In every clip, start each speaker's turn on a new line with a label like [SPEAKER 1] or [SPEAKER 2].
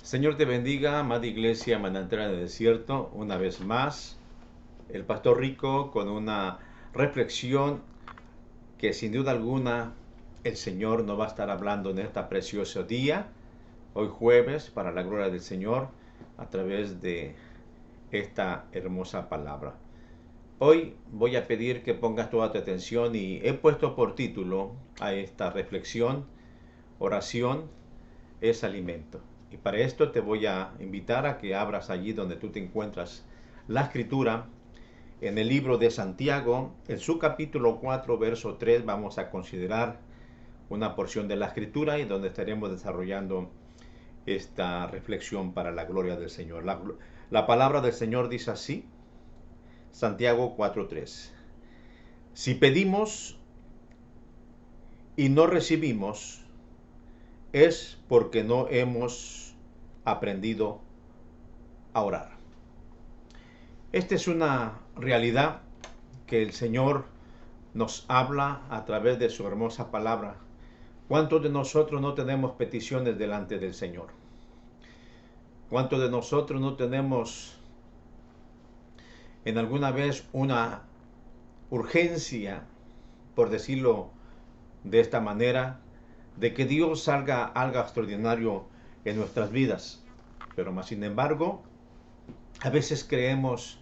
[SPEAKER 1] Señor te bendiga, amada iglesia manantial en el desierto, una vez más, el pastor Rico con una reflexión que sin duda alguna el Señor nos va a estar hablando en este precioso día, hoy jueves, para la gloria del Señor, a través de esta hermosa palabra. Hoy voy a pedir que pongas toda tu atención y he puesto por título a esta reflexión, oración es alimento. Y para esto te voy a invitar a que abras allí donde tú te encuentras la escritura. En el libro de Santiago, en su capítulo 4, verso 3, vamos a considerar una porción de la escritura y donde estaremos desarrollando esta reflexión para la gloria del Señor. La palabra del Señor dice así, Santiago 4:3. Si pedimos y no recibimos, es porque no hemos aprendido a orar. Esta es una realidad que el Señor nos habla a través de su hermosa palabra. ¿Cuántos de nosotros no tenemos peticiones delante del Señor? ¿Cuántos de nosotros no tenemos en alguna vez una urgencia, por decirlo de esta manera, de que Dios haga algo extraordinario en nuestras vidas? Pero más sin embargo, a veces creemos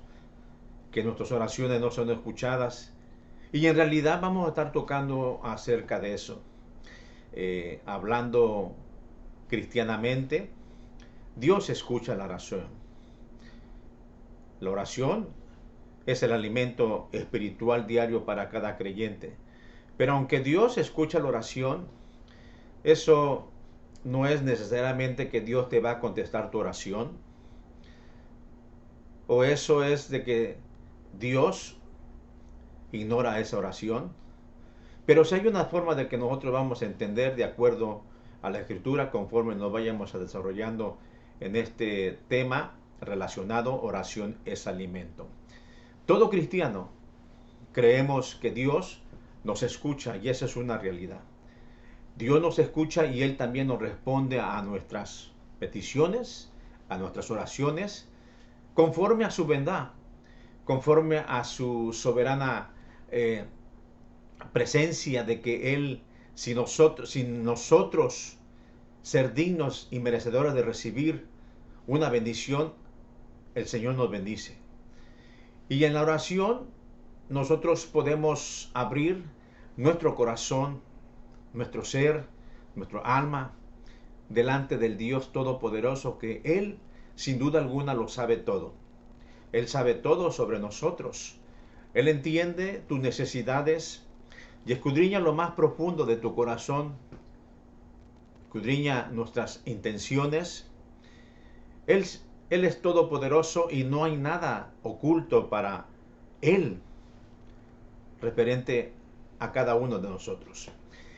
[SPEAKER 1] que nuestras oraciones no son escuchadas y en realidad vamos a estar tocando acerca de eso. Hablando cristianamente, Dios escucha la oración. La oración es el alimento espiritual diario para cada creyente. Pero aunque Dios escucha la oración, eso no es necesariamente que Dios te va a contestar tu oración. O eso es de que Dios ignora esa oración. Pero si hay una forma de que nosotros vamos a entender de acuerdo a la escritura conforme nos vayamos a desarrollando en este tema relacionado, oración es alimento. Todo cristiano creemos que Dios nos escucha y esa es una realidad. Dios nos escucha y Él también nos responde a nuestras peticiones, a nuestras oraciones, conforme a su bondad, conforme a su soberana presencia de que Él, sin nosotros ser dignos y merecedores de recibir una bendición, el Señor nos bendice. Y en la oración nosotros podemos abrir nuestro corazón, nuestro ser, nuestro alma, delante del Dios Todopoderoso, que Él sin duda alguna lo sabe todo. Él sabe todo sobre nosotros. Él entiende tus necesidades y escudriña lo más profundo de tu corazón, escudriña nuestras intenciones. Él, Él es todopoderoso y no hay nada oculto para Él referente a cada uno de nosotros.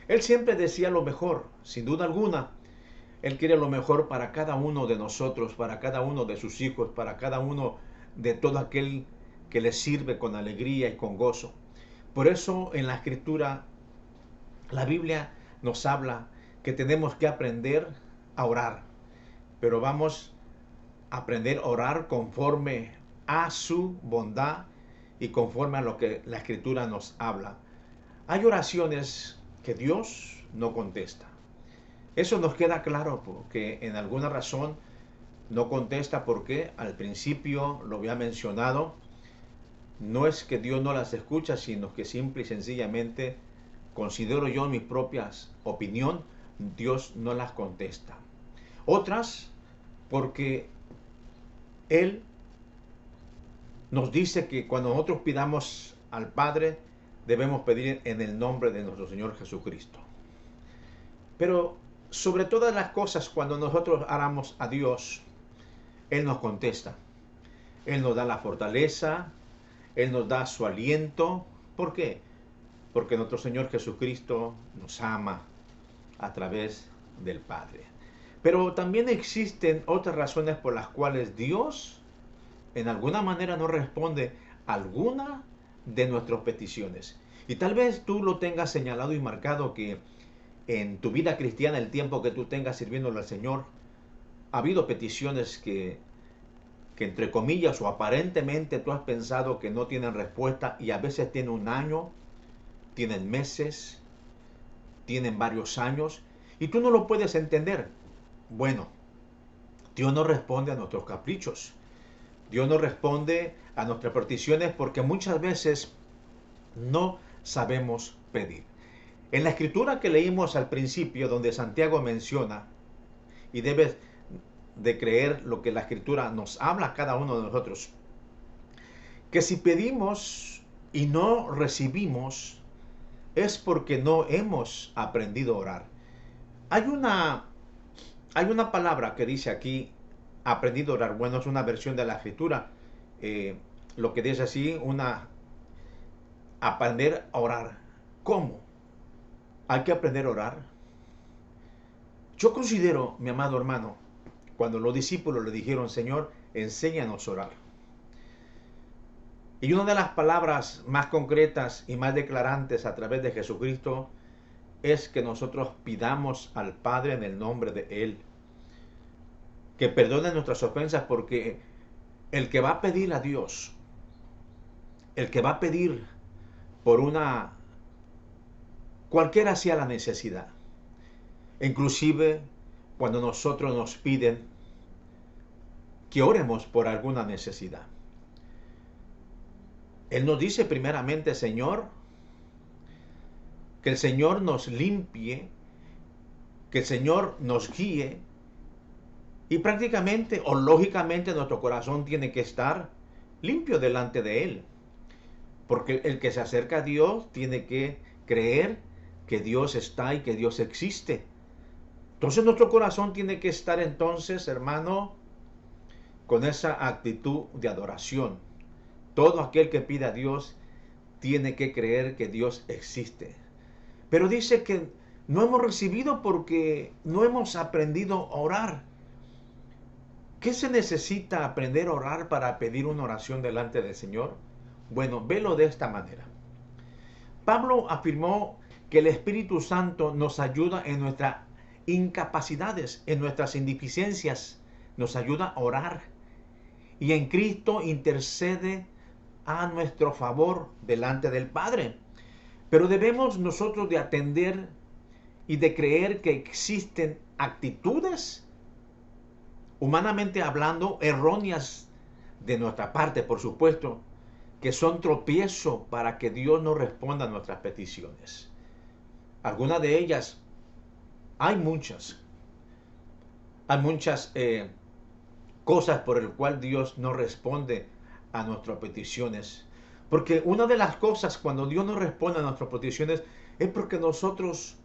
[SPEAKER 1] Él siempre decía lo mejor, sin duda alguna. Él quiere lo mejor para cada uno de nosotros, para cada uno de sus hijos, para cada uno de todo aquel que le sirve con alegría y con gozo. Por eso en la escritura, la Biblia nos habla que tenemos que aprender a orar, pero vamos a aprender a orar conforme a su bondad y conforme a lo que la escritura nos habla. Hay oraciones que Dios no contesta. Eso nos queda claro porque en alguna razón no contesta porque al principio lo había mencionado. No es que Dios no las escucha, sino que simple y sencillamente considero yo mi propia opinión, Dios no las contesta. Otras porque Él nos dice que cuando nosotros pidamos al Padre, debemos pedir en el nombre de nuestro Señor Jesucristo. Pero sobre todas las cosas, cuando nosotros oramos a Dios, Él nos contesta. Él nos da la fortaleza, Él nos da su aliento. ¿Por qué? Porque nuestro Señor Jesucristo nos ama a través del Padre. Pero también existen otras razones por las cuales Dios en alguna manera no responde a alguna de nuestras peticiones. Y tal vez tú lo tengas señalado y marcado que en tu vida cristiana, el tiempo que tú tengas sirviéndole al Señor, ha habido peticiones que entre comillas o aparentemente tú has pensado que no tienen respuesta y a veces tienen un año, tienen meses, tienen varios años y tú no lo puedes entender. Bueno, Dios no responde a nuestros caprichos. Dios no responde a nuestras peticiones porque muchas veces no sabemos pedir. En la escritura que leímos al principio, donde Santiago menciona, y debes de creer lo que la escritura nos habla a cada uno de nosotros, que si pedimos y no recibimos, es porque no hemos aprendido a orar. Hay una palabra que dice aquí, aprendido a orar. Bueno, es una versión de la escritura. Lo que dice así, aprender a orar. ¿Cómo? Hay que aprender a orar. Yo considero, mi amado hermano, cuando los discípulos le dijeron, Señor, enséñanos a orar. Y una de las palabras más concretas y más declarantes a través de Jesucristo es que nosotros pidamos al Padre en el nombre de Él. Que perdone nuestras ofensas, porque el que va a pedir a Dios, el que va a pedir por cualquiera sea la necesidad, inclusive cuando nosotros nos piden que oremos por alguna necesidad, Él nos dice primeramente, Señor, que el Señor nos limpie, que el Señor nos guíe, y prácticamente o lógicamente nuestro corazón tiene que estar limpio delante de Él. Porque el que se acerca a Dios tiene que creer que Dios está y que Dios existe. Entonces nuestro corazón tiene que estar entonces, hermano, con esa actitud de adoración. Todo aquel que pida a Dios tiene que creer que Dios existe. Pero dice que no hemos recibido porque no hemos aprendido a orar. ¿Qué se necesita aprender a orar para pedir una oración delante del Señor? Bueno, velo de esta manera. Pablo afirmó que el Espíritu Santo nos ayuda en nuestras incapacidades, en nuestras indeficiencias, nos ayuda a orar. Y en Cristo intercede a nuestro favor delante del Padre. Pero debemos nosotros de atender y de creer que existen actitudes, humanamente hablando, erróneas de nuestra parte, por supuesto, que son tropiezo para que Dios no responda a nuestras peticiones. Algunas de ellas, hay muchas cosas por el cual Dios no responde a nuestras peticiones. Porque una de las cosas cuando Dios no responde a nuestras peticiones es porque nosotros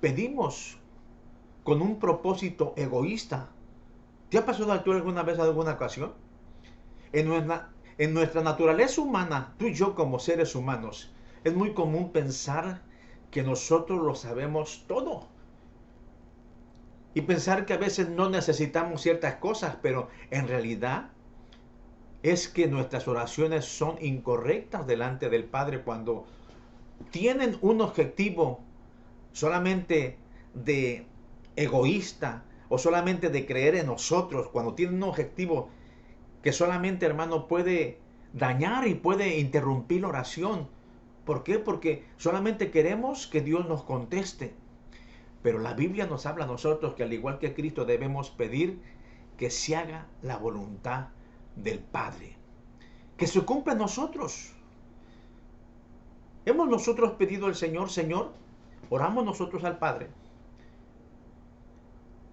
[SPEAKER 1] pedimos con un propósito egoísta. ¿Te ha pasado a tú alguna vez, alguna ocasión? En nuestra naturaleza humana, tú y yo como seres humanos, es muy común pensar que nosotros lo sabemos todo. Y pensar que a veces no necesitamos ciertas cosas, pero en realidad es que nuestras oraciones son incorrectas delante del Padre cuando tienen un objetivo solamente de egoísta o solamente de creer en nosotros, cuando tienen un objetivo que solamente, hermano, puede dañar y puede interrumpir la oración. ¿Por qué? Porque solamente queremos que Dios nos conteste. Pero la Biblia nos habla a nosotros que al igual que Cristo debemos pedir que se haga la voluntad del Padre. Que se cumpla en nosotros. ¿Hemos nosotros pedido al Señor, Señor? Oramos nosotros al Padre.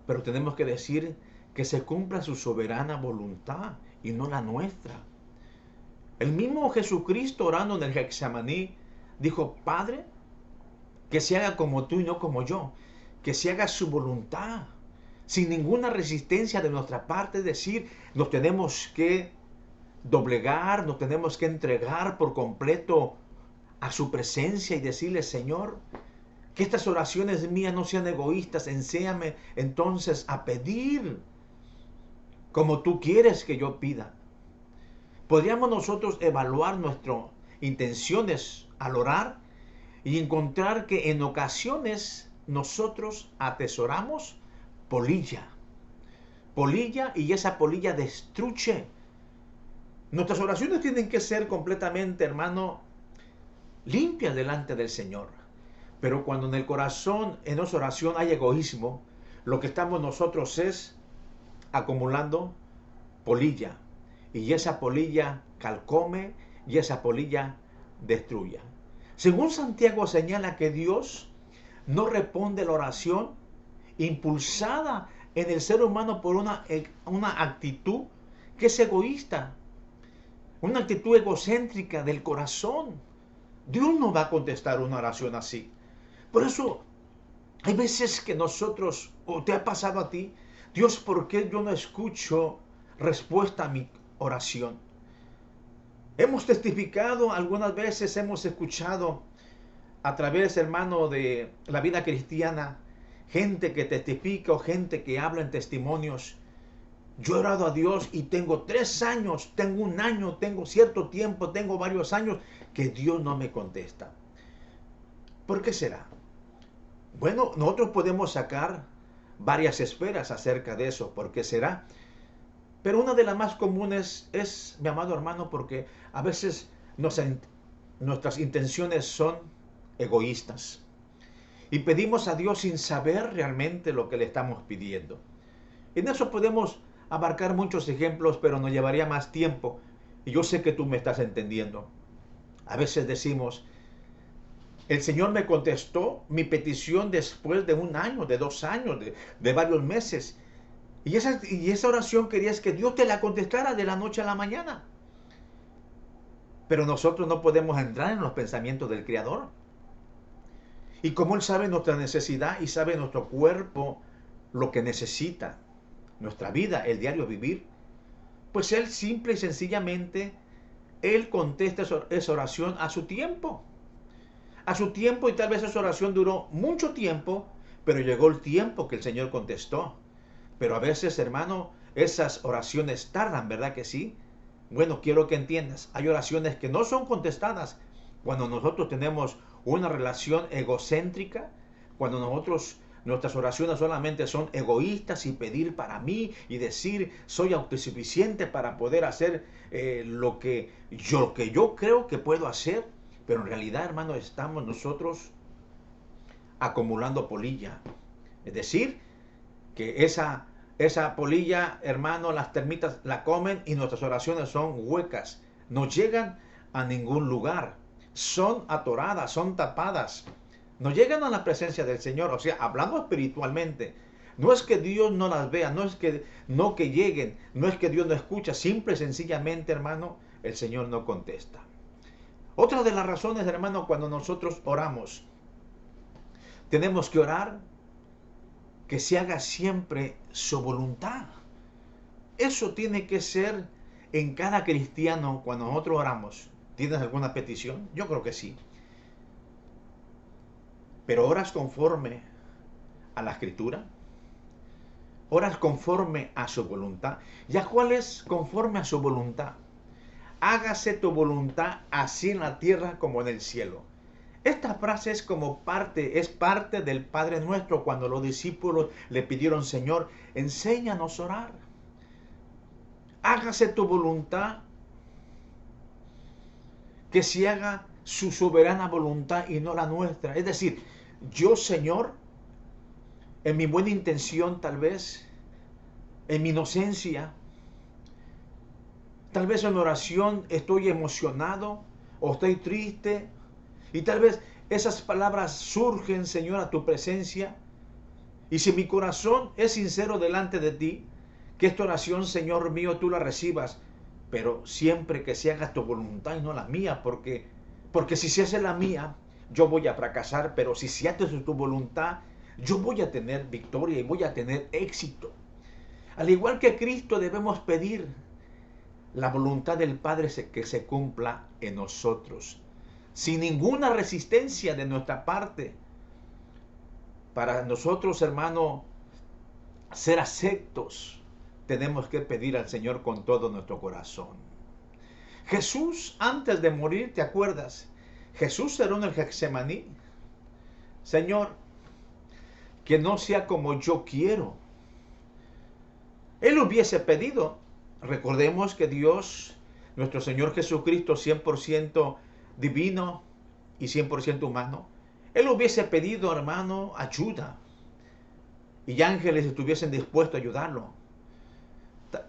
[SPEAKER 1] Pero tenemos que decir que se cumpla su soberana voluntad y no la nuestra. El mismo Jesucristo orando en el Getsemaní dijo, Padre, que se haga como tú y no como yo. Que se haga su voluntad. Sin ninguna resistencia de nuestra parte, es decir, nos tenemos que doblegar, nos tenemos que entregar por completo a su presencia y decirle, Señor, que estas oraciones mías no sean egoístas. Enséñame entonces a pedir como tú quieres que yo pida. Podríamos nosotros evaluar nuestras intenciones al orar y encontrar que en ocasiones nosotros atesoramos polilla. polilla y esa polilla destruye. Nuestras oraciones tienen que ser completamente, hermano, limpias delante del Señor. Pero cuando en el corazón, en nuestra oración hay egoísmo, lo que estamos nosotros es acumulando polilla. Y esa polilla calcome y esa polilla destruye. Según Santiago señala que Dios no responde la oración impulsada en el ser humano por una actitud que es egoísta, una actitud egocéntrica del corazón. Dios no va a contestar una oración así. Por eso, hay veces que nosotros, o te ha pasado a ti, Dios, ¿por qué yo no escucho respuesta a mi oración? Hemos testificado, algunas veces hemos escuchado a través, hermano, de la vida cristiana, gente que testifica o gente que habla en testimonios. Yo he orado a Dios y tengo 3 años, tengo 1 año, tengo cierto tiempo, tengo varios años que Dios no me contesta. ¿Por qué será? Bueno, nosotros podemos sacar varias esferas acerca de eso, ¿por qué será? Pero una de las más comunes es, mi amado hermano, porque a veces nuestras intenciones son egoístas. Y pedimos a Dios sin saber realmente lo que le estamos pidiendo. En eso podemos abarcar muchos ejemplos, pero nos llevaría más tiempo. Y yo sé que tú me estás entendiendo. A veces decimos, el Señor me contestó mi petición después de 1 año, de 2 años, de varios meses. Y esa oración querías que Dios te la contestara de la noche a la mañana. Pero nosotros no podemos entrar en los pensamientos del Creador. Y como Él sabe nuestra necesidad y sabe nuestro cuerpo lo que necesita, nuestra vida, el diario vivir, pues Él simple y sencillamente, Él contesta esa oración a su tiempo. A su tiempo, y tal vez esa oración duró mucho tiempo, pero llegó el tiempo que el Señor contestó. Pero a veces, hermano, esas oraciones tardan, ¿verdad que sí? Bueno, quiero que entiendas, hay oraciones que no son contestadas cuando nosotros tenemos una relación egocéntrica, cuando nuestras oraciones solamente son egoístas y pedir para mí y decir soy autosuficiente para poder hacer lo que yo creo que puedo hacer, pero en realidad, hermano, estamos nosotros acumulando polilla. Es decir, que esa polilla, hermano, las termitas la comen y nuestras oraciones son huecas. No llegan a ningún lugar. Son atoradas, son tapadas. No llegan a la presencia del Señor. O sea, hablando espiritualmente. No es que Dios no las vea, no es que no que lleguen, no es que Dios no escucha. Simple y sencillamente, hermano, el Señor no contesta. Otra de las razones, hermano, cuando nosotros oramos, tenemos que orar que se haga siempre su voluntad. Eso tiene que ser en cada cristiano cuando nosotros oramos. ¿Tienes alguna petición? Yo creo que sí. Pero oras conforme a la Escritura. Oras conforme a su voluntad. ¿Ya cuál es conforme a su voluntad? Hágase tu voluntad así en la tierra como en el cielo. Esta frase es parte del Padre Nuestro cuando los discípulos le pidieron, Señor, enséñanos a orar. Hágase tu voluntad, que se haga su soberana voluntad y no la nuestra. Es decir, yo, Señor, en mi buena intención tal vez, en mi inocencia, tal vez en mi oración estoy emocionado o estoy triste, y tal vez esas palabras surgen, Señor, a tu presencia. Y si mi corazón es sincero delante de ti, que esta oración, Señor mío, tú la recibas, pero siempre que se haga tu voluntad y no la mía, porque si se hace la mía, yo voy a fracasar, pero si se hace tu voluntad, yo voy a tener victoria y voy a tener éxito. Al igual que Cristo, debemos pedir la voluntad del Padre que se cumpla en nosotros, sin ninguna resistencia de nuestra parte. Para nosotros, hermano, ser aceptos, tenemos que pedir al Señor con todo nuestro corazón. Jesús, antes de morir, ¿te acuerdas? Jesús oró en el Getsemaní: Señor, que no sea como yo quiero, Él hubiese pedido. Recordemos que Dios, nuestro Señor Jesucristo, 100% divino y 100% humano, Él hubiese pedido, hermano, ayuda. Y ángeles estuviesen dispuestos a ayudarlo.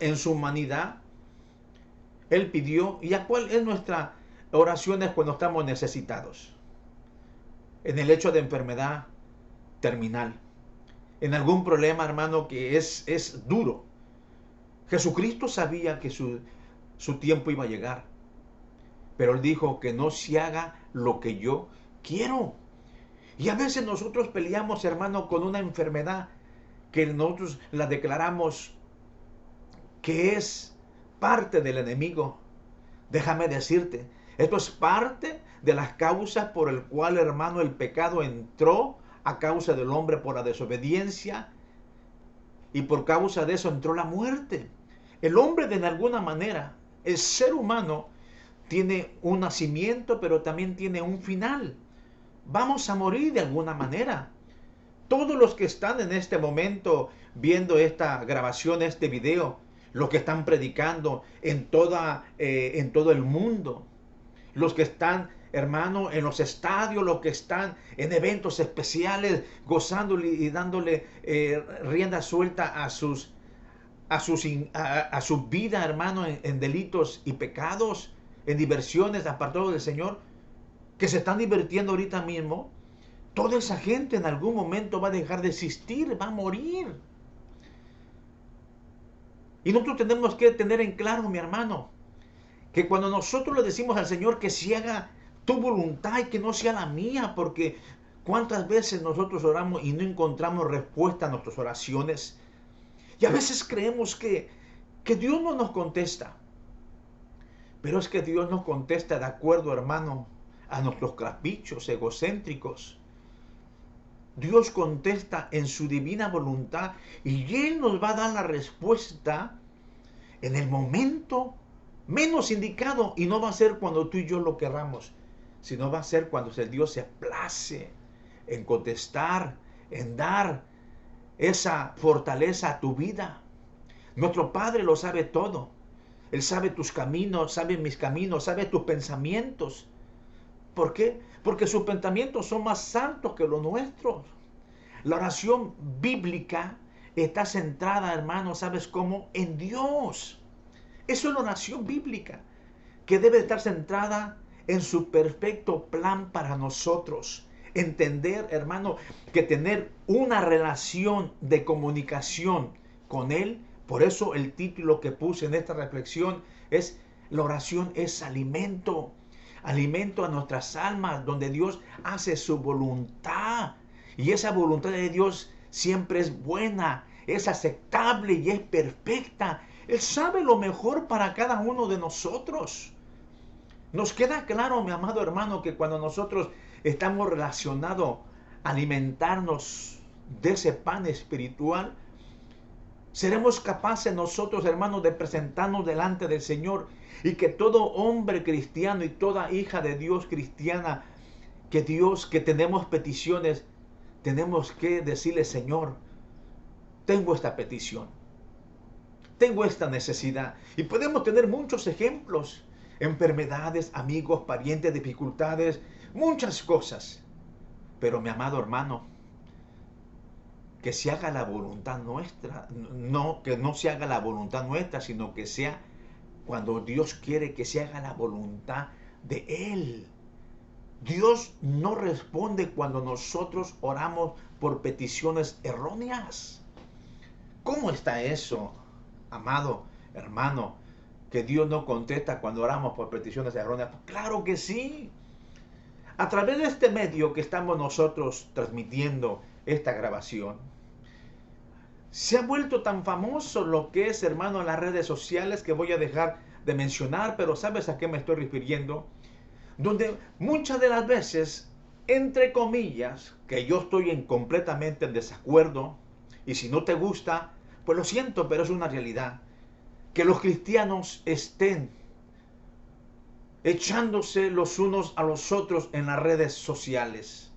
[SPEAKER 1] En su humanidad, Él pidió. ¿Y a cuál es nuestra oración cuando estamos necesitados? En el hecho de enfermedad terminal. En algún problema, hermano, que es duro. Jesucristo sabía que su tiempo iba a llegar. Pero Él dijo que no se haga lo que yo quiero. Y a veces nosotros peleamos, hermano, con una enfermedad que nosotros la declaramos que es parte del enemigo. Déjame decirte, esto es parte de las causas por el cual, hermano, el pecado entró a causa del hombre por la desobediencia, y por causa de eso entró la muerte. El hombre, de alguna manera, el ser humano, tiene un nacimiento, pero también tiene un final. Vamos a morir de alguna manera. Todos los que están en este momento viendo esta grabación, este video, los que están predicando en todo el mundo, los que están, hermano, en los estadios, los que están en eventos especiales, gozándole y dándole rienda suelta a su vida, hermano, en delitos y pecados, en diversiones, apartados del Señor, que se están divirtiendo ahorita mismo. Toda esa gente en algún momento va a dejar de existir, va a morir. Y nosotros tenemos que tener en claro, mi hermano, que cuando nosotros le decimos al Señor que se haga tu voluntad y que no sea la mía, porque cuántas veces nosotros oramos y no encontramos respuesta a nuestras oraciones. Y a veces creemos que Dios no nos contesta. Pero es que Dios nos contesta de acuerdo, hermano, a nuestros caprichos egocéntricos. Dios contesta en su divina voluntad y Él nos va a dar la respuesta en el momento menos indicado, y no va a ser cuando tú y yo lo querramos, sino va a ser cuando Dios se place en contestar, en dar esa fortaleza a tu vida. Nuestro Padre lo sabe todo. Él sabe tus caminos, sabe mis caminos, sabe tus pensamientos. ¿Por qué? Porque sus pensamientos son más santos que los nuestros. La oración bíblica está centrada, hermano, ¿sabes cómo? En Dios. Eso es la oración bíblica, que debe estar centrada en su perfecto plan para nosotros. Entender, hermano, que tener una relación de comunicación con Él, por eso el título que puse en esta reflexión es: la oración es alimento. Alimento a nuestras almas, donde Dios hace su voluntad. Y esa voluntad de Dios siempre es buena, es aceptable y es perfecta. Él sabe lo mejor para cada uno de nosotros. Nos queda claro, mi amado hermano, que cuando nosotros estamos relacionados a alimentarnos de ese pan espiritual, seremos capaces nosotros, hermanos, de presentarnos delante del Señor, y que todo hombre cristiano y toda hija de Dios cristiana, que tenemos peticiones, tenemos que decirle: Señor, tengo esta petición, tengo esta necesidad. Y podemos tener muchos ejemplos: enfermedades, amigos, parientes, dificultades, muchas cosas. Pero, mi amado hermano, que se haga la voluntad nuestra, que no se haga la voluntad nuestra, sino que sea cuando Dios quiere que se haga la voluntad de Él. Dios no responde cuando nosotros oramos por peticiones erróneas. ¿Cómo está eso, amado hermano? Que Dios no contesta cuando oramos por peticiones erróneas. Claro que sí. A través de este medio que estamos nosotros transmitiendo esta grabación, se ha vuelto tan famoso lo que es, hermano, en las redes sociales, que voy a dejar de mencionar, pero ¿sabes a qué me estoy refiriendo? Donde muchas de las veces, entre comillas, que yo estoy completamente en desacuerdo, y si no te gusta, pues lo siento, pero es una realidad, que los cristianos estén echándose los unos a los otros en las redes sociales.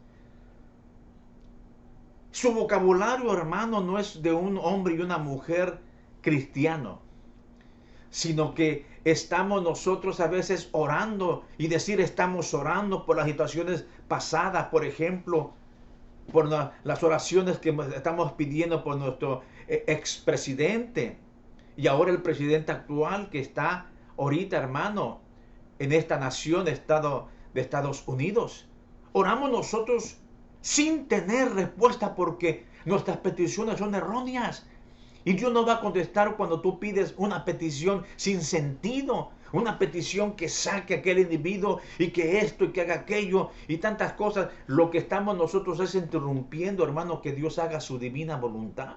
[SPEAKER 1] Su vocabulario, hermano, no es de un hombre y una mujer cristiano, sino que estamos nosotros a veces orando y decir estamos orando por las situaciones pasadas, por ejemplo, por las oraciones que estamos pidiendo por nuestro expresidente y ahora el presidente actual que está ahorita, hermano, en esta nación de Estados Unidos. Oramos nosotros sin tener respuesta porque nuestras peticiones son erróneas. Y Dios no va a contestar cuando tú pides una petición sin sentido, una petición que saque a aquel individuo y que esto y que haga aquello y tantas cosas. Lo que estamos nosotros es interrumpiendo, hermano, que Dios haga su divina voluntad.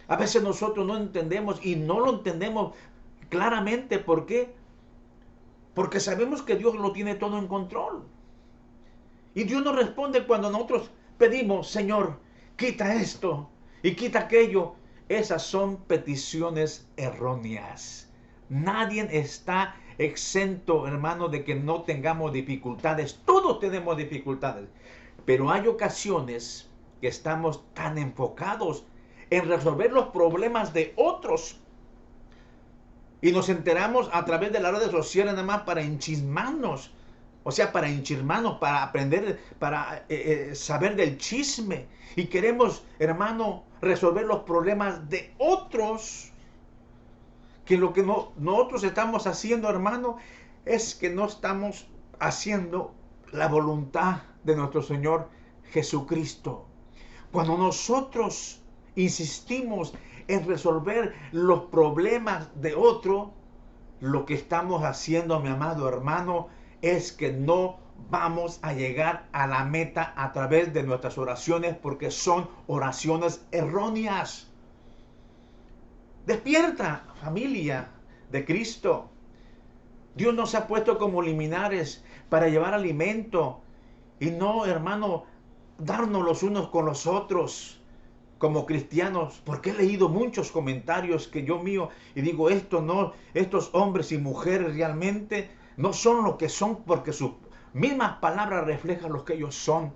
[SPEAKER 1] A veces nosotros no entendemos y no lo entendemos claramente. ¿Por qué? Porque sabemos que Dios lo tiene todo en control. Y Dios nos responde cuando nosotros pedimos, Señor, quita esto y quita aquello. Esas son peticiones erróneas. Nadie está exento, hermano, de que no tengamos dificultades. Todos tenemos dificultades. Pero hay ocasiones que estamos tan enfocados en resolver los problemas de otros. Y nos enteramos a través de las redes sociales nada más para enchismarnos. O sea, para enchismarnos, para aprender, para saber del chisme. Y queremos, hermano, resolver los problemas de otros. Que lo que nosotros estamos haciendo, hermano, es que no estamos haciendo la voluntad de nuestro Señor Jesucristo. Cuando nosotros insistimos en resolver los problemas de otro, lo que estamos haciendo, mi amado hermano, es que no vamos a llegar a la meta a través de nuestras oraciones porque son oraciones erróneas. Despierta, familia de Cristo. Dios nos ha puesto como liminares para llevar alimento y no, hermano, darnos los unos con los otros como cristianos, porque he leído muchos comentarios que yo mío y digo, esto no, estos hombres y mujeres realmente no son lo que son porque sus mismas palabras reflejan lo que ellos son.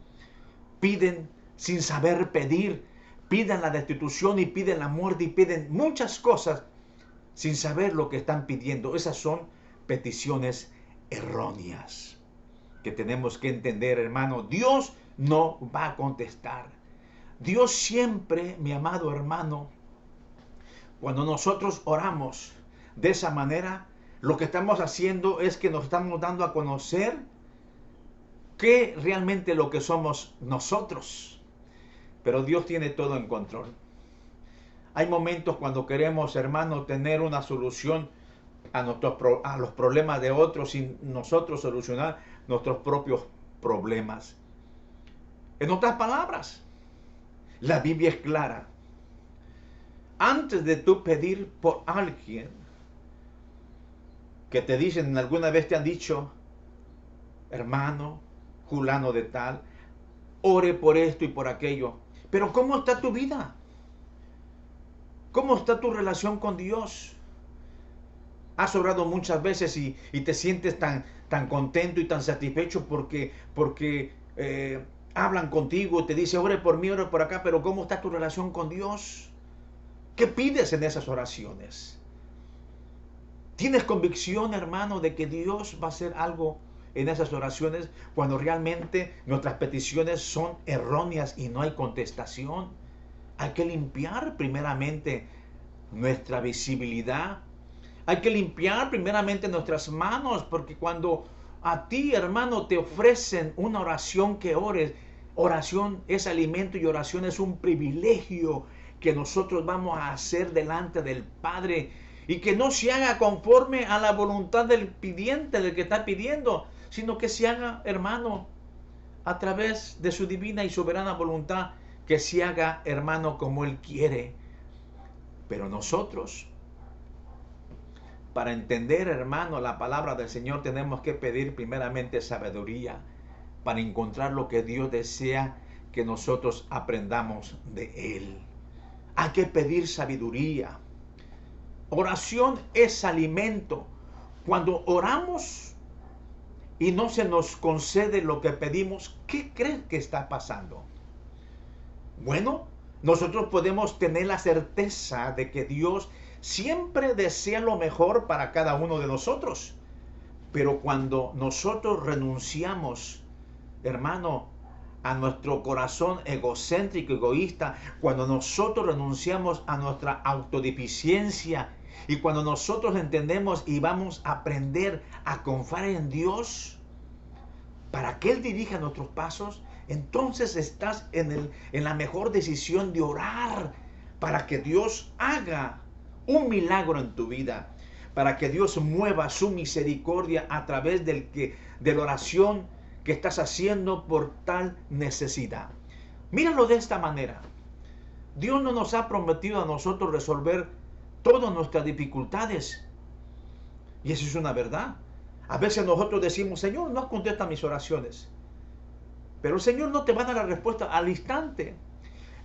[SPEAKER 1] Piden sin saber pedir, piden la destitución y piden la muerte y piden muchas cosas sin saber lo que están pidiendo. Esas son peticiones erróneas que tenemos que entender, hermano. Dios no va a contestar. Dios siempre, mi amado hermano, cuando nosotros oramos de esa manera, lo que estamos haciendo es que nos estamos dando a conocer qué realmente lo que somos nosotros. Pero Dios tiene todo en control. Hay momentos cuando queremos, hermano, tener una solución a los problemas de otros sin nosotros solucionar nuestros propios problemas. En otras palabras, la Biblia es clara. Antes de tú pedir por alguien que te dicen, alguna vez te han dicho, hermano, fulano de tal, ore por esto y por aquello. Pero ¿cómo está tu vida? ¿Cómo está tu relación con Dios? Has orado muchas veces y te sientes tan contento y tan satisfecho porque hablan contigo, te dicen, ore por mí, ore por acá, pero ¿cómo está tu relación con Dios? ¿Qué pides en esas oraciones? ¿Tienes convicción, hermano, de que Dios va a hacer algo en esas oraciones cuando realmente nuestras peticiones son erróneas y no hay contestación? Hay que limpiar primeramente nuestra visibilidad. Hay que limpiar primeramente nuestras manos, porque cuando a ti, hermano, te ofrecen una oración que ores, oración es alimento y oración es un privilegio que nosotros vamos a hacer delante del Padre y que no se haga conforme a la voluntad del pidiente, del que está pidiendo, sino que se haga, hermano, a través de su divina y soberana voluntad, que se haga, hermano, como Él quiere. Pero nosotros, para entender, hermano, la palabra del Señor, tenemos que pedir primeramente sabiduría para encontrar lo que Dios desea que nosotros aprendamos de Él. Hay que pedir sabiduría. Oración es alimento. Cuando oramos y no se nos concede lo que pedimos, ¿qué crees que está pasando? Bueno, nosotros podemos tener la certeza de que Dios siempre desea lo mejor para cada uno de nosotros. Pero cuando nosotros renunciamos, hermano, a nuestro corazón egocéntrico, egoísta, cuando nosotros renunciamos a nuestra autodeficiencia y cuando nosotros entendemos y vamos a aprender a confiar en Dios para que Él dirija nuestros pasos, entonces estás en la mejor decisión de orar para que Dios haga un milagro en tu vida, para que Dios mueva su misericordia a través de la oración que estás haciendo por tal necesidad. Míralo de esta manera. Dios no nos ha prometido a nosotros resolver todas nuestras dificultades. Y eso es una verdad. A veces nosotros decimos, Señor, no contesta mis oraciones. Pero el Señor no te va a dar la respuesta al instante.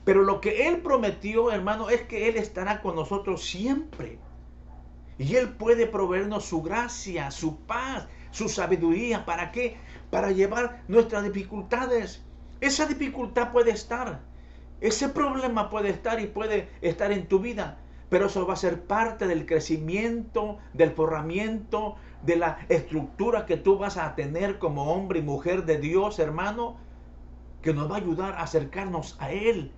[SPEAKER 1] Pero lo que Él prometió, hermano, es que Él estará con nosotros siempre. Y Él puede proveernos su gracia, su paz, su sabiduría. ¿Para qué? Para llevar nuestras dificultades. Esa dificultad puede estar. Ese problema puede estar y puede estar en tu vida. Pero eso va a ser parte del crecimiento, del forramiento, de la estructura que tú vas a tener como hombre y mujer de Dios, hermano, que nos va a ayudar a acercarnos a Él.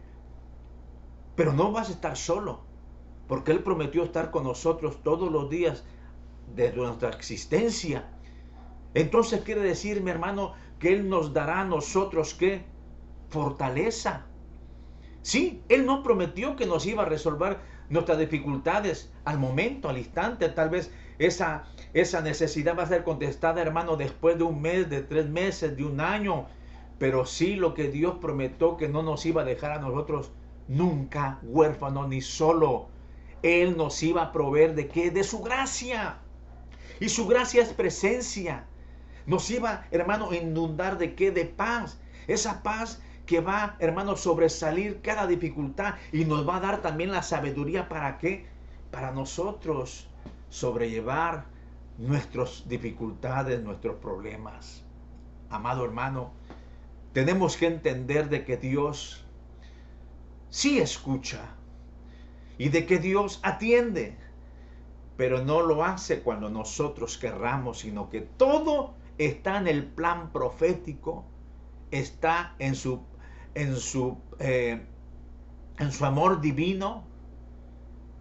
[SPEAKER 1] Pero no vas a estar solo, porque Él prometió estar con nosotros todos los días de nuestra existencia. Entonces quiere decir, mi hermano, que Él nos dará a nosotros, ¿qué? Fortaleza. Sí, Él no prometió que nos iba a resolver nuestras dificultades al momento, al instante. Tal vez esa necesidad va a ser contestada, hermano, después de un mes, de 3 meses, de un año. Pero sí lo que Dios prometió, que no nos iba a dejar a nosotros nunca huérfanos ni solo. Él nos iba a proveer ¿de qué? De su gracia. Y su gracia es presencia. Nos iba, hermano, a inundar ¿de qué? De paz. Esa paz que va, hermano, sobresalir cada dificultad y nos va a dar también la sabiduría. ¿Para qué? Para nosotros sobrellevar nuestras dificultades, nuestros problemas. Amado hermano, tenemos que entender de que Dios sí escucha y de que Dios atiende, pero no lo hace cuando nosotros querramos, sino que todo está en el plan profético, está en su amor divino,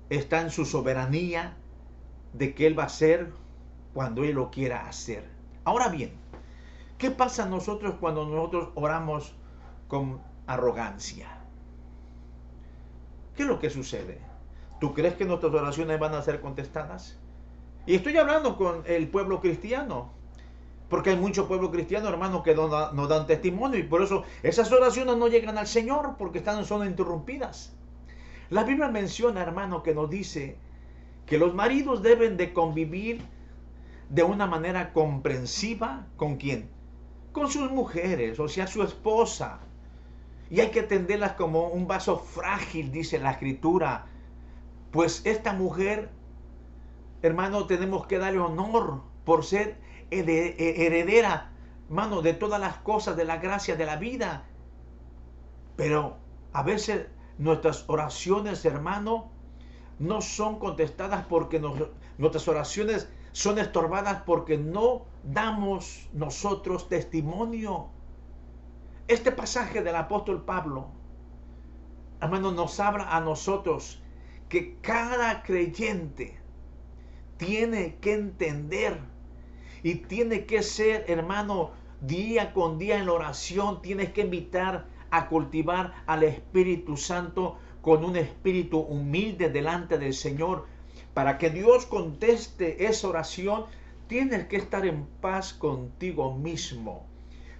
[SPEAKER 1] está en su soberanía de que Él va a hacer cuando Él lo quiera hacer. Ahora bien, ¿qué pasa nosotros cuando nosotros oramos con arrogancia? ¿Qué es lo que sucede? ¿Tú crees que nuestras oraciones van a ser contestadas? Y estoy hablando con el pueblo cristiano, porque hay mucho pueblo cristiano, hermano, que no dan testimonio, y por eso esas oraciones no llegan al Señor, porque son interrumpidas. La Biblia menciona, hermano, que nos dice que los maridos deben de convivir de una manera comprensiva. ¿Con quién? Con sus mujeres, o sea, su esposa. Y hay que atenderlas como un vaso frágil, dice la Escritura. Pues esta mujer, hermano, tenemos que darle honor por ser heredera, hermano, de todas las cosas, de la gracia de la vida. Pero a veces nuestras oraciones, hermano, no son contestadas porque nuestras oraciones son estorbadas porque no damos nosotros testimonio. Este pasaje del apóstol Pablo, hermano, nos habla a nosotros que cada creyente tiene que entender y tiene que ser, hermano, día con día en la oración, tienes que invitar a cultivar al Espíritu Santo con un espíritu humilde delante del Señor. Para que Dios conteste esa oración, tienes que estar en paz contigo mismo.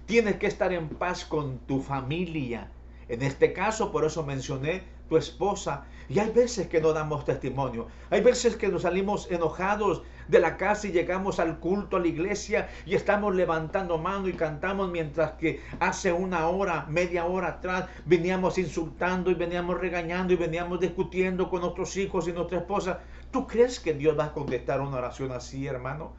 [SPEAKER 1] Tienes que estar en paz con tu familia. En este caso, por eso mencioné tu esposa. Y hay veces que no damos testimonio. Hay veces que nos salimos enojados de la casa y llegamos al culto, a la iglesia, y estamos levantando mano y cantamos, mientras que hace una hora, media hora atrás, veníamos insultando y veníamos regañando y veníamos discutiendo con nuestros hijos y nuestra esposa. ¿Tú crees que Dios va a contestar una oración así, hermano?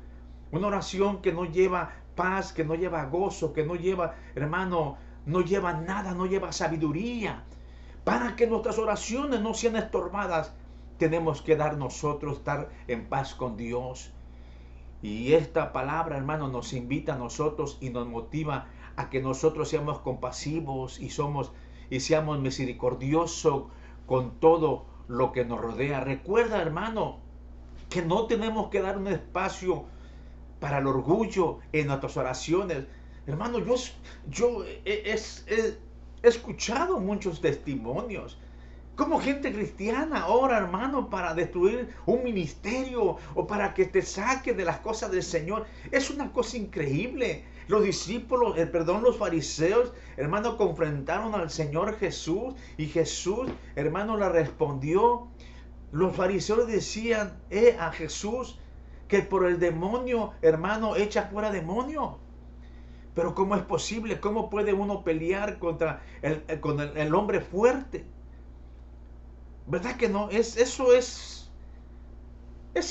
[SPEAKER 1] Una oración que no lleva paz, que no lleva gozo, que no lleva, hermano, no lleva nada, no lleva sabiduría. Para que nuestras oraciones no sean estorbadas, tenemos que dar nosotros, estar en paz con Dios. Y esta palabra, hermano, nos invita a nosotros y nos motiva a que nosotros seamos compasivos y seamos misericordiosos con todo lo que nos rodea. Recuerda, hermano, que no tenemos que dar un espacio para el orgullo en nuestras oraciones. Hermano, yo he escuchado muchos testimonios. Como gente cristiana ora, hermano, para destruir un ministerio o para que te saque de las cosas del Señor. Es una cosa increíble. Los discípulos, los fariseos, hermano, confrontaron al Señor Jesús y Jesús, hermano, le respondió. Los fariseos decían a Jesús que por el demonio, hermano, echa fuera demonio. Pero ¿cómo es posible? ¿Cómo puede uno pelear contra el hombre fuerte? ¿Verdad que no? Eso es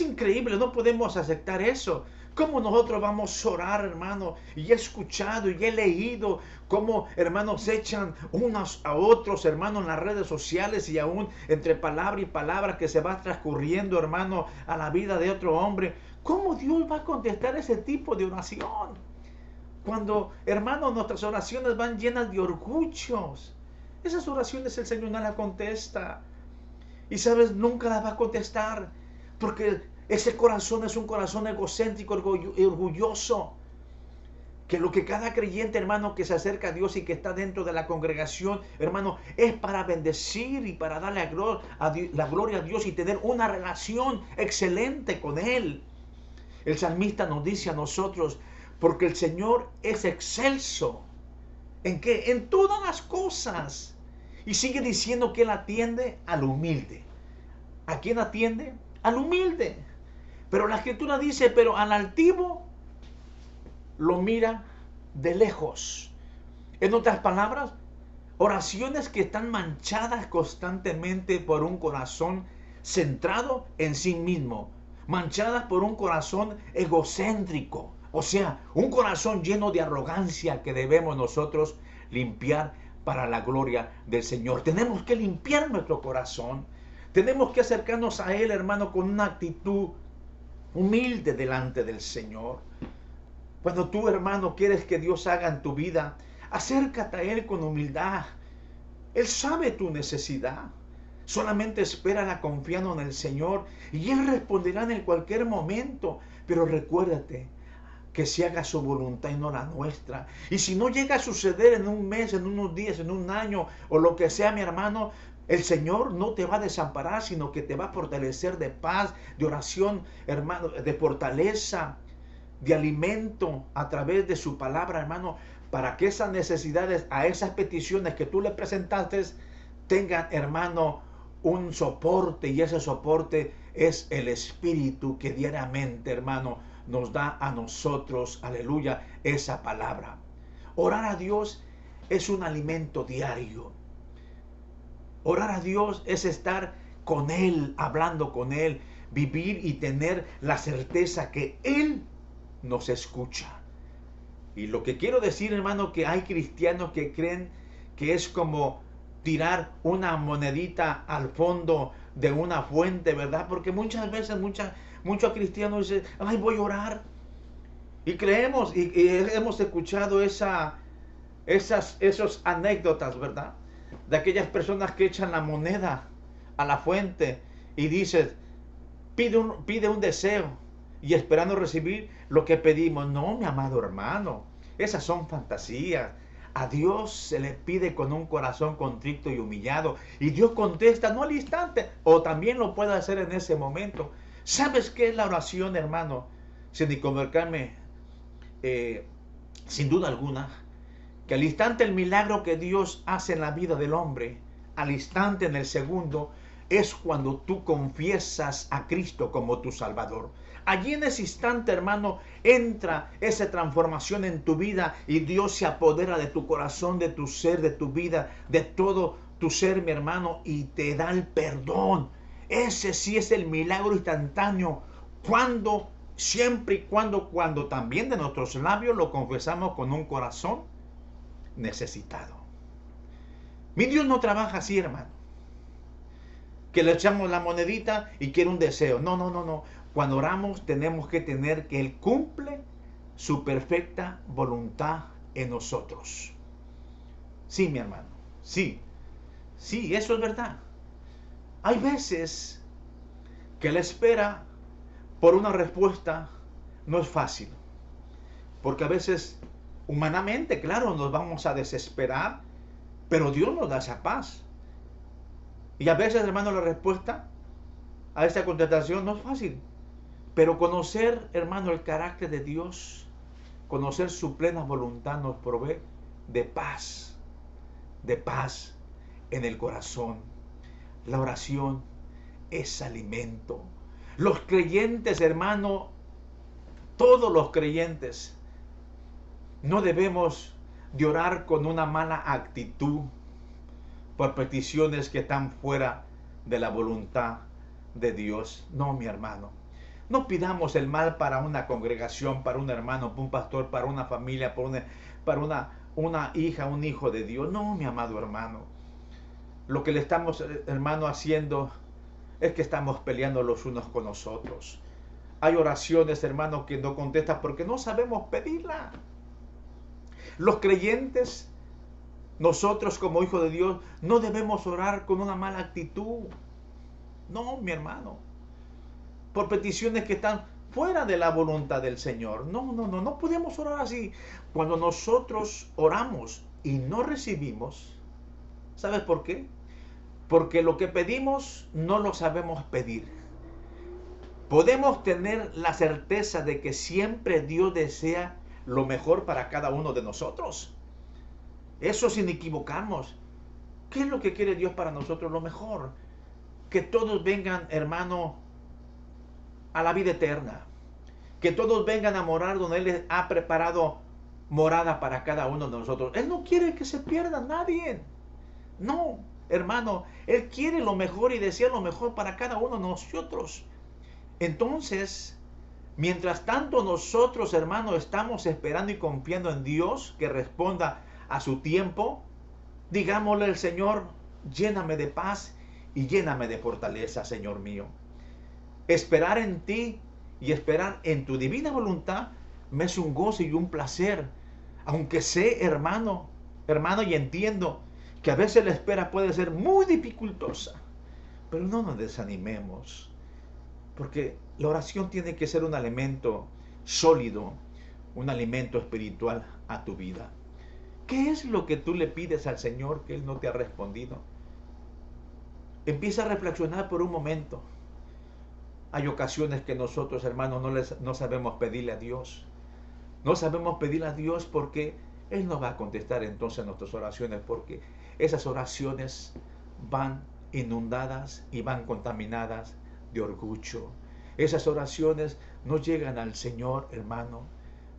[SPEAKER 1] increíble, no podemos aceptar eso. ¿Cómo nosotros vamos a orar, hermano? Y he escuchado y he leído cómo hermanos echan unos a otros, hermano, en las redes sociales y aún entre palabra y palabra que se va transcurriendo, hermano, a la vida de otro hombre. ¿Cómo Dios va a contestar ese tipo de oración? Cuando, hermano, nuestras oraciones van llenas de orgullos. Esas oraciones el Señor no las contesta. Y sabes, nunca las va a contestar. Porque ese corazón es un corazón egocéntrico y orgulloso. Que lo que cada creyente, hermano, que se acerca a Dios y que está dentro de la congregación, hermano, es para bendecir y para darle la gloria a Dios y tener una relación excelente con Él. El salmista nos dice a nosotros, porque el Señor es excelso. ¿En qué? En todas las cosas. Y sigue diciendo que Él atiende al humilde. ¿A quién atiende? Al humilde. Pero la Escritura dice, pero al altivo lo mira de lejos. En otras palabras, oraciones que están manchadas constantemente por un corazón centrado en sí mismo. Manchadas por un corazón egocéntrico. O sea, un corazón lleno de arrogancia que debemos nosotros limpiar para la gloria del Señor. Tenemos que limpiar nuestro corazón. Tenemos que acercarnos a Él, hermano, con una actitud humilde delante del Señor. Cuando tú, hermano, quieres que Dios haga en tu vida, acércate a Él con humildad. Él sabe tu necesidad. Solamente espérala confiando en el Señor y Él responderá en cualquier momento. Pero recuérdate que se haga su voluntad y no la nuestra. Y si no llega a suceder en un mes, en unos días, en un año o lo que sea, mi hermano, el Señor no te va a desamparar, sino que te va a fortalecer de paz, de oración, hermano, de fortaleza, de alimento a través de su palabra, hermano, para que esas necesidades, a esas peticiones que tú le presentaste, tengan, hermano, un soporte, y ese soporte es el Espíritu que diariamente, hermano, nos da a nosotros, aleluya, esa palabra. Orar a Dios es un alimento diario. Orar a Dios es estar con Él, hablando con Él, vivir y tener la certeza que Él nos escucha. Y lo que quiero decir, hermano, que hay cristianos que creen que es como tirar una monedita al fondo de una fuente, ¿verdad? Porque muchas veces muchos cristianos dicen, ay, voy a orar. Y creemos, y hemos escuchado esas anécdotas, ¿verdad? De aquellas personas que echan la moneda a la fuente y dicen, pide un deseo y esperando recibir lo que pedimos. No, mi amado hermano, esas son fantasías. A Dios se le pide con un corazón contrito y humillado. Y Dios contesta, no al instante, o también lo puede hacer en ese momento. ¿Sabes qué es la oración, hermano? Sin equivocarme, sin duda alguna, que al instante el milagro que Dios hace en la vida del hombre, al instante, en el segundo, es cuando tú confiesas a Cristo como tu Salvador. Allí en ese instante, hermano, entra esa transformación en tu vida y Dios se apodera de tu corazón, de tu ser, de tu vida, de todo tu ser, mi hermano, y te da el perdón. Ese sí es el milagro instantáneo. Cuando, siempre y cuando también de nuestros labios lo confesamos con un corazón necesitado. Mi Dios no trabaja así, hermano. que le echamos la monedita y quiere un deseo. No, no, no, no. Cuando oramos tenemos que tener que Él cumple su perfecta voluntad en nosotros. Sí, mi hermano. Sí, sí, eso es verdad. Hay veces que la espera por una respuesta no es fácil. Porque a veces, humanamente, claro, nos vamos a desesperar, pero Dios nos da esa paz. Y a veces, hermano, la respuesta a esta contestación no es fácil. Pero conocer, hermano, el carácter de Dios, conocer su plena voluntad nos provee de paz en el corazón. La oración es alimento. Los creyentes, hermano, todos los creyentes, no debemos de orar con una mala actitud por peticiones que están fuera de la voluntad de Dios. No, mi hermano. No pidamos el mal para una congregación, para un hermano, para un pastor, para una familia, para una hija, un hijo de Dios. No, mi amado hermano. Lo que le estamos, hermano, haciendo es que estamos peleando los unos con los otros. Hay oraciones, hermano, que no contestan porque no sabemos pedirla. Los creyentes, nosotros como hijos de Dios, no debemos orar con una mala actitud. No, mi hermano. Por peticiones que están fuera de la voluntad del Señor. No, no, no, no podemos orar así. Cuando nosotros oramos y no recibimos, ¿sabes por qué? Porque lo que pedimos no lo sabemos pedir. Podemos tener la certeza de que siempre Dios desea lo mejor para cada uno de nosotros. Eso sin equivocarnos. ¿Qué es lo que quiere Dios para nosotros? Lo mejor. Que todos vengan, hermano, a la vida eterna. Que todos vengan a morar donde Él ha preparado morada para cada uno de nosotros. Él no quiere que se pierda nadie. No, hermano, Él quiere lo mejor y desea lo mejor para cada uno de nosotros. Entonces, mientras tanto nosotros, hermano, estamos esperando y confiando en Dios que responda a su tiempo, digámosle al Señor, lléname de paz y lléname de fortaleza, Señor mío. Esperar en ti y esperar en tu divina voluntad me es un gozo y un placer. Aunque sé, hermano, y entiendo que a veces la espera puede ser muy dificultosa. Pero no nos desanimemos. Porque la oración tiene que ser un alimento sólido, un alimento espiritual a tu vida. ¿Qué es lo que tú le pides al Señor que Él no te ha respondido? Empieza a reflexionar por un momento. Hay ocasiones que nosotros, hermanos, no sabemos pedirle a Dios. No sabemos pedirle a Dios porque Él nos va a contestar entonces nuestras oraciones, porque esas oraciones van inundadas y van contaminadas de orgullo. Esas oraciones no llegan al Señor, hermano.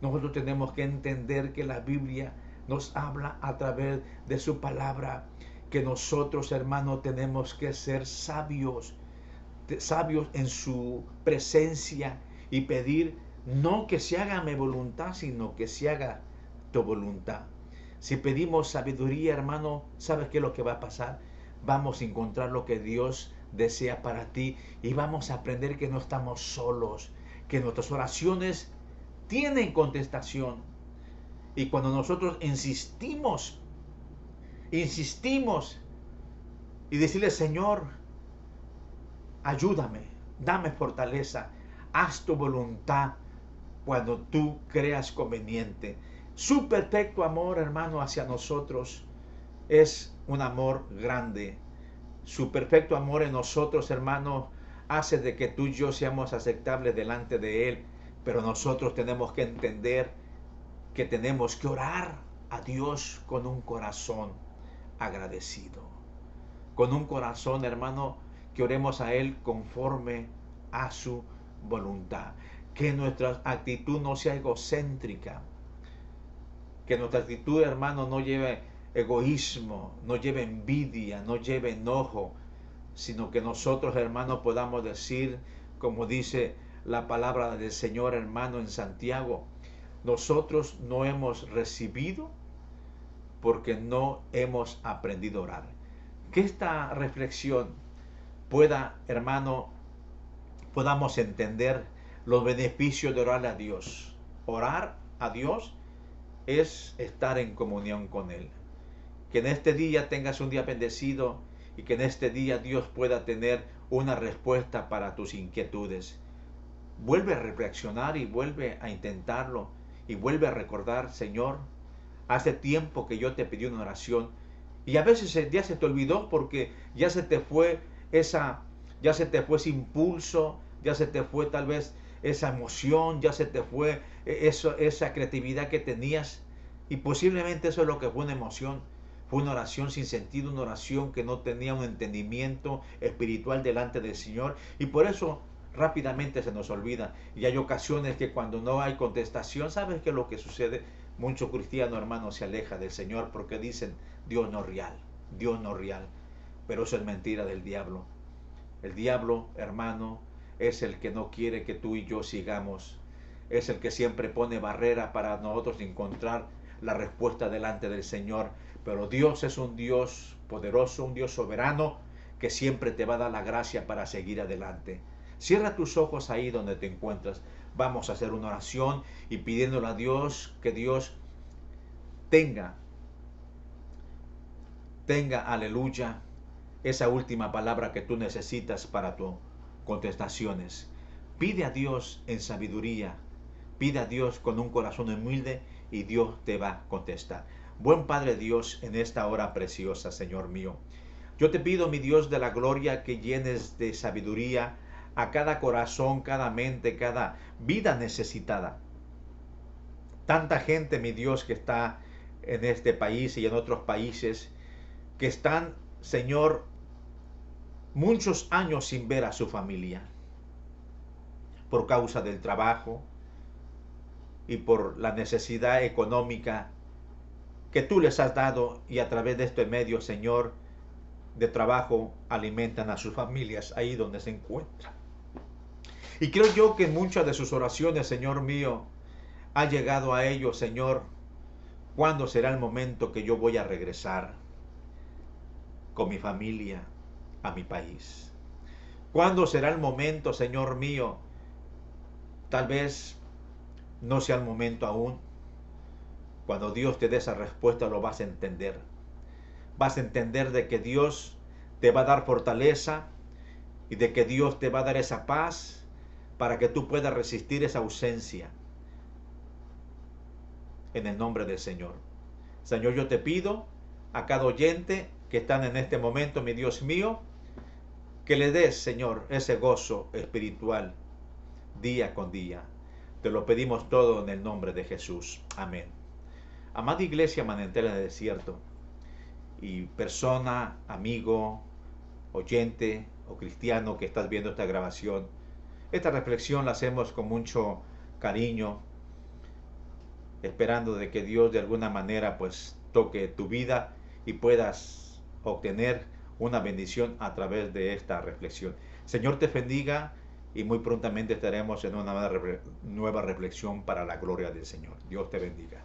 [SPEAKER 1] Nosotros tenemos que entender que la Biblia nos habla a través de su palabra, que nosotros, hermano, tenemos que ser sabios en su presencia y pedir no que se haga mi voluntad, sino que se haga tu voluntad. Si pedimos sabiduría, hermano, ¿sabes qué es lo que va a pasar? Vamos a encontrar lo que Dios desea para ti y vamos a aprender que no estamos solos, que nuestras oraciones tienen contestación. Y cuando nosotros insistimos y decirle, Señor, ayúdame, dame fortaleza, haz tu voluntad cuando tú creas conveniente. Su perfecto amor, hermano, hacia nosotros es un amor grande. Su perfecto amor en nosotros, hermano, hace de que tú y yo seamos aceptables delante de Él. Pero nosotros tenemos que entender que tenemos que orar a Dios con un corazón agradecido. Con un corazón, hermano, que oremos a Él conforme a su voluntad. Que nuestra actitud no sea egocéntrica. Que nuestra actitud, hermano, no lleve egoísmo, no lleve envidia, no lleve enojo, sino que nosotros, hermano, podamos decir, como dice la palabra del Señor, hermano, en Santiago, nosotros no hemos recibido porque no hemos aprendido a orar. Que esta reflexión hermano, podamos entender los beneficios de orar a Dios. Orar a Dios es estar en comunión con Él. Que en este día tengas un día bendecido y que en este día Dios pueda tener una respuesta para tus inquietudes. Vuelve a reflexionar y vuelve a intentarlo y vuelve a recordar, Señor, hace tiempo que yo te pedí una oración y a veces ya se te olvidó porque ya se te fue ya se te fue ese impulso, ya se te fue tal vez esa emoción, ya se te fue esa creatividad que tenías y posiblemente eso es lo que fue una emoción. Fue una oración sin sentido, una oración que no tenía un entendimiento espiritual delante del Señor y por eso rápidamente se nos olvida. Y hay ocasiones que cuando no hay contestación, ¿sabes qué es lo que sucede? Mucho cristiano, hermano, se aleja del Señor porque dicen, Dios no es real, Dios no es real. Pero eso es mentira del diablo. El diablo, hermano, es el que no quiere que tú y yo sigamos. Es el que siempre pone barrera para nosotros encontrar la respuesta delante del Señor. Pero Dios es un Dios poderoso, un Dios soberano, que siempre te va a dar la gracia para seguir adelante. Cierra tus ojos ahí donde te encuentras. Vamos a hacer una oración y pidiéndole a Dios que Dios tenga, aleluya, esa última palabra que tú necesitas para tus contestaciones. Pide a Dios en sabiduría, pide a Dios con un corazón humilde y Dios te va a contestar. Buen Padre Dios, en esta hora preciosa, Señor mío, yo te pido, mi Dios de la gloria, que llenes de sabiduría a cada corazón, cada mente, cada vida necesitada. Tanta gente, mi Dios, que está en este país y en otros países, que están, Señor, muchos años sin ver a su familia, por causa del trabajo y por la necesidad económica que tú les has dado, y a través de este medio, Señor, de trabajo alimentan a sus familias ahí donde se encuentran. Y creo yo que en muchas de sus oraciones, Señor mío, ha llegado a ellos, Señor, ¿cuándo será el momento que yo voy a regresar con mi familia a mi país? ¿Cuándo será el momento, Señor mío? Tal vez no sea el momento aún. Cuando Dios te dé esa respuesta lo vas a entender. Vas a entender de que Dios te va a dar fortaleza y de que Dios te va a dar esa paz para que tú puedas resistir esa ausencia. En el nombre del Señor. Señor, yo te pido a cada oyente que están en este momento, mi Dios mío, que le des, Señor, ese gozo espiritual día con día. Te lo pedimos todo en el nombre de Jesús. Amén. Amada iglesia manantial en el desierto, y persona, amigo, oyente o cristiano que estás viendo esta grabación, esta reflexión la hacemos con mucho cariño, esperando de que Dios de alguna manera pues toque tu vida y puedas obtener una bendición a través de esta reflexión. Señor te bendiga y muy prontamente estaremos en una nueva reflexión para la gloria del Señor. Dios te bendiga.